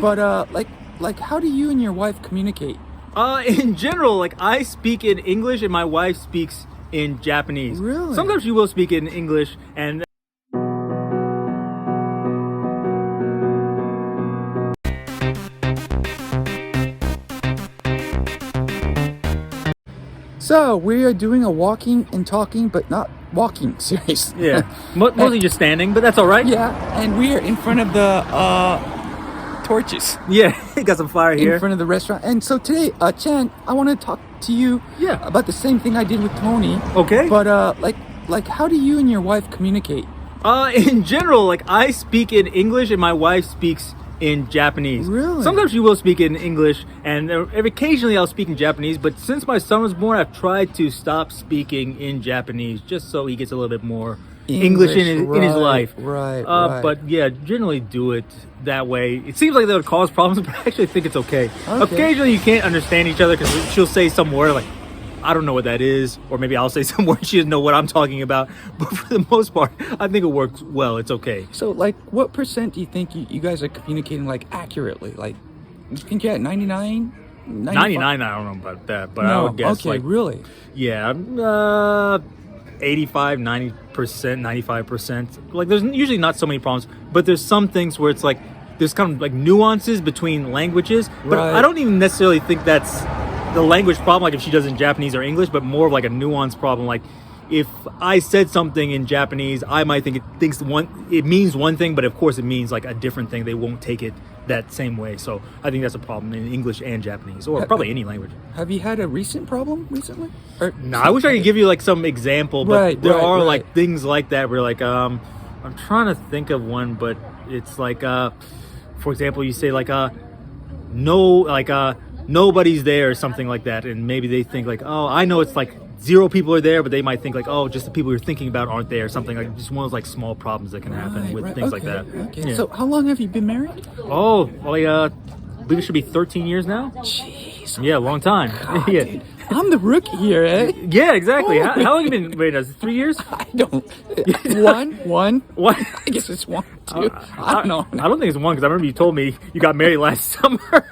But how do you and your wife communicate? In general, like I speak in English and my wife speaks in Japanese. Really? Sometimes she will speak in English and So we are doing a walking and talking, but not walking series. yeah, mostly just standing, but that's all right. Yeah, and we are in front of the torches Yeah, got some fire here. in front of the restaurant. And so today, Chan, I want to talk to you Yeah. about the same thing I did with Tony. Okay. But how do you and your wife communicate? In general, like I speak in English and my wife speaks in Japanese. Really? Sometimes she will speak in English and occasionally I'll speak in Japanese, but since my son was born, I've tried to stop speaking in Japanese just so he gets a little bit more English in his life. Right. But yeah, generally do it that way. It seems like that would cause problems, but I actually think it's okay. Occasionally you can't understand each other because she'll say some word like, I don't know what that is, or maybe I'll say some word she doesn't know what I'm talking about. But for the most part, I think it works well. It's okay. So, what percent do you think you guys are communicating accurately? You think you're at 99? 99, I don't know about that, but I would guess really? Yeah, 85, 90%, 95%. Like there's usually not so many problems, but there's some things where it's like there's kind of like nuances between languages, but Right. I don't even necessarily think that's the language problem, like if she does in Japanese or English, but more of like a nuance problem. Like if I said something in Japanese, I might think it means one thing, but of course it means like a different thing. They won't take it that same way. So I think that's a problem in English and Japanese, or probably any language. Have you had a recent problem recently? No, I wish I could give you like some example, but there are like things like that where like I'm trying to think of one, but it's like for example, you say like nobody's there or something like that, and maybe they think like, oh, I know it's like 0 people are there, but they might think like, oh, just the people you're thinking about aren't there, something like just one of those like small problems that can happen with things like that. Okay. Yeah. So how long have you been married? Oh, well, I believe it should be 13 years now. Jeez. Yeah, long time. God, yeah. dude. I'm the rookie here, eh? Yeah, exactly. How long have you been married? 3 years? I don't. One. What? I guess it's 1, 2. I don't know. I don't think it's 1 because I remember you told me you got married last summer.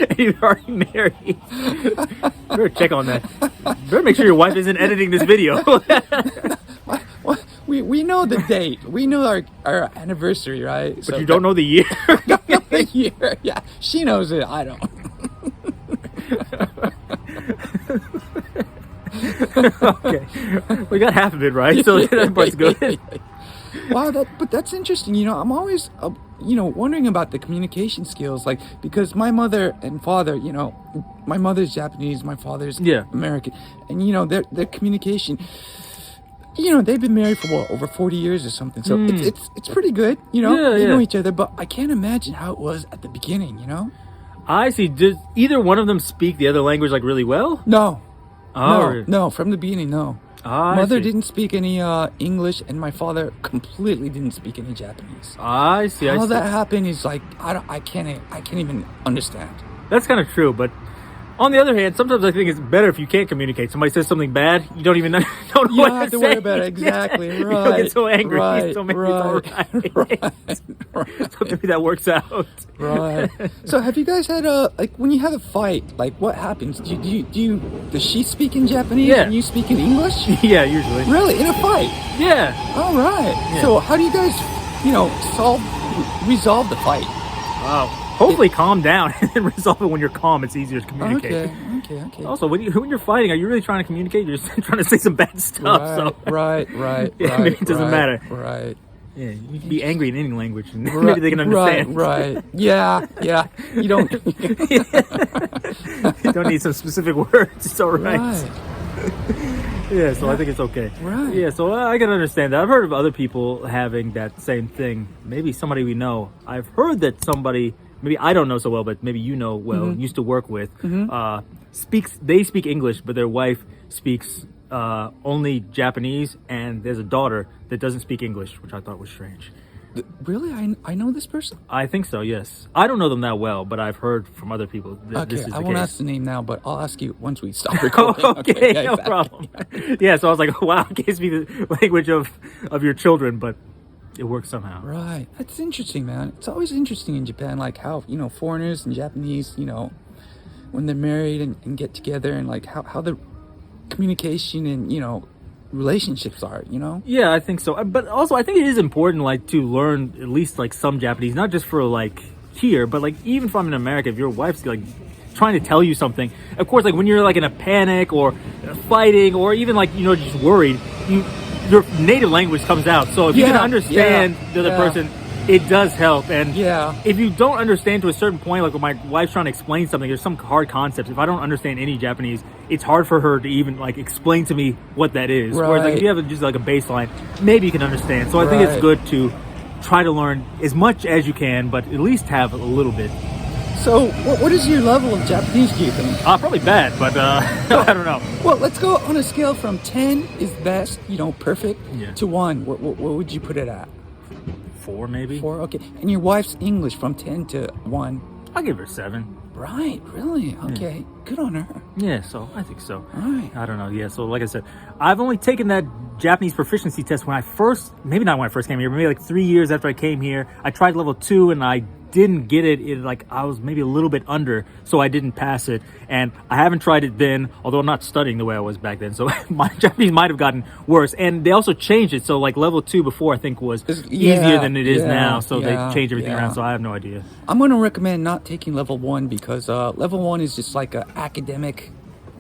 And you're already married. Better check on that. Better make sure your wife isn't editing this video. We know the date. We know our anniversary, right? But you don't know the year. The year. Yeah, she knows it. I don't. Okay, we got half of it right, so that part's good. Wow, but that's interesting. I'm always, wondering about the communication skills, because my mother and father, my mother's Japanese, my father's American, and their communication. They've been married for over 40 years or something, so it's pretty good. They know each other, but I can't imagine how it was at the beginning. I see. Did either one of them speak the other language like really well? No. Oh, No, from the beginning, no. Mother didn't speak any English, and my father completely didn't speak any Japanese. I see. How that happened is I can't even understand. That's kind of true, but on the other hand, sometimes I think it's better if you can't communicate. Somebody says something bad, you don't even know. You don't have to worry about it. Exactly. Yeah. Right. You don't get so angry. Right. So maybe it's all right. So maybe that works out. Right. So have you guys had when you have a fight, what happens? Does she speak in Japanese and you speak in English? Yeah, usually. Really? In a fight? Yeah. All right. Yeah. So how do you guys, resolve the fight? Wow. Hopefully calm down and then resolve it when you're calm. It's easier to communicate. Okay. Also, when you're fighting, are you really trying to communicate? You're just trying to say some bad stuff. Right. Maybe it doesn't matter. Right. Yeah, you can be angry in any language and maybe they can understand. Right. Yeah. You don't... You don't need some specific words. It's all right. Yeah, so I think it's okay. Right. Yeah, so I can understand that. I've heard of other people having that same thing. Maybe somebody we know. I've heard that somebody... maybe I don't know so well, but maybe used to work with, they speak English, but their wife speaks only Japanese, and there's a daughter that doesn't speak English, which I thought was strange. Really? I know this person? I think so, yes. I don't know them that well, but I've heard from other people that this is the case. I won't ask the name now, but I'll ask you once we stop recording. Okay, no problem. Yeah, so I was like, wow, I can't speak the language of your children, but it works somehow. Right. That's interesting, man. It's always interesting in Japan, like how, foreigners and Japanese, when they're married and get together, and like how the communication and, relationships are, Yeah, I think so. But also, I think it is important, like, to learn at least like some Japanese, not just for like here, but like even if I'm in America, if your wife's like trying to tell you something, of course, like when you're like in a panic or fighting or even like just worried, your native language comes out. So if you can understand the other person, it does help. And if you don't understand to a certain point, like when my wife's trying to explain something, there's some hard concepts. If I don't understand any Japanese, it's hard for her to even like explain to me what that is. Right. Whereas like if you have just like a baseline, maybe you can understand. So I think it's good to try to learn as much as you can, but at least have a little bit. So what is your level of Japanese, do you think? Probably bad, but I don't know. Well, let's go on a scale from 10 is best, perfect, to 1. What would you put it at? 4 maybe. 4, okay. And your wife's English from 10 to 1? I'll give her 7. Right, really? Okay, good on her. Yeah, so I think so. Right. I don't know. Yeah, so like I said, I've only taken that Japanese proficiency test when I first, maybe not when I first came here, but maybe like 3 years after I came here. I tried level 2 and I didn't get it. Like I was maybe a little bit under, so I didn't pass it. And I haven't tried it then, although I'm not studying the way I was back then, so my Japanese might have gotten worse. And they also changed it, so like level 2 before I think was easier than it is now, so they changed everything around, so I have no idea. I'm going to recommend not taking level 1 because level 1 is just like an academic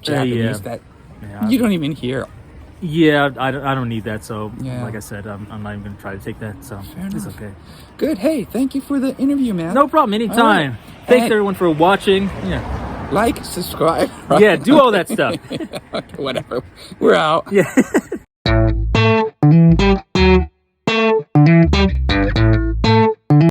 Japanese that you don't even hear. Yeah, I don't need that, so like I said, I'm not even going to try to take that, so it's okay. Good. Hey, thank you for the interview, man. No problem, anytime. Right. Thanks everyone for watching. Like, subscribe. Yeah, do all that stuff. Okay, whatever. We're out. Yeah.